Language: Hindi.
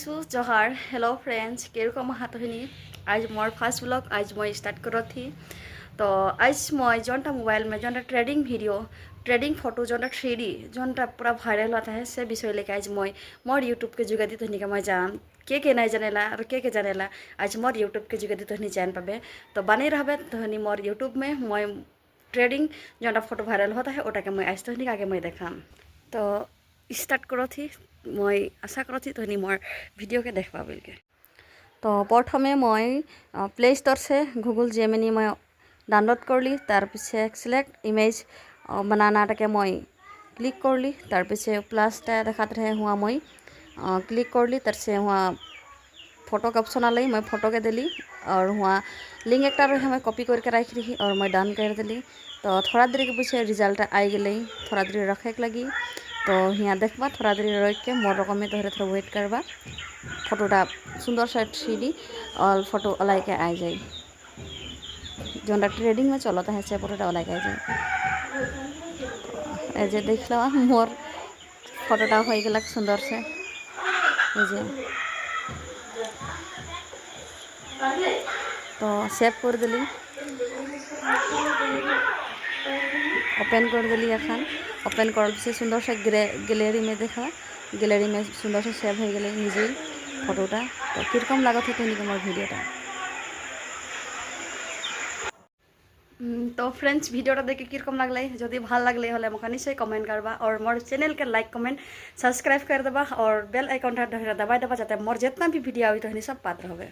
जोहार हेलो फ्रेंड्स किरकम हाथोनी आज मोर फार्स्ट ब्लॉग आज मैं स्टार्ट करो थी। तो आज मैं जोनटा मोबाइल में जोनटा ट्रेडिंग वीडियो ट्रेडिंग फोटो जोनटा 3D जोनटा पूरा भाइरल होता है से विषय लेके आज मैं मोर यूट्यूब के जुगादी तो मैं जान के नहीं जानेला और के जानेला आज मोर यूट्यूब के जुगादी तो जान पाबे। तो बने रहे तो मोर यूट्यूब में मैं ट्रेडिंग जोनटा फोटो भाइरल होता है ओटा के मैं आज तो आगे मैं देखाम। तो स्टार्ट करो थी मैं आशा करो थी तो मोर वीडियो के देख पाबिल के। तो प्रथमे मैं प्ले स्टोर से गूगल जेमिनी मैं डाउनलोड कर ली तार पीछे सिलेक्ट इमेज बनाना के मैं क्लिक कर ली तार पीछे प्लस देखा रहे हुआ मैं क्लिक कर ली तार से हुआ फोटो के ऑप्शन आल मैं फोटो के दिली और वहाँ लिंक एक रहे मैं कॉपी करके रख रही और मैं डन कर दिली। तो थोड़ा देरी के पीछे रिजल्ट आई गई थोड़ा देरी रखे के लगी। तो यहाँ देखबा थोड़ा देरी रख के मोर रकम में तो थोड़ा वेट करवा फोटोटा सुंदर सा 3D और फोटो अलाई के आ जाए जो ट्रेडिंग में चलता है से फोटोटा अलाई के आ जाए। जे देख लो मोर फोटोटा हो गल सुंदर से तो सेव कर दिली ओपन कर दिली एखान ओपन कर पीछे सुंदर से गैलरी में देखा गैलरी में सुंदर से सेव हो गए निजे फोटोटा। तो किरकम लागत है मोर भिडियोटा। तो फ्रेंड्स भिडियोटा देखे किरकम लगल जदि भल लगले हले मोका निश्चय कमेंट करबा और मोर चैनल के लाइक कमेंट सब्सक्राइब कर देबा और बेल आइकन दबाई देबा जाते मोर जितना भी वीडियो आई तो सब पात्र होबे।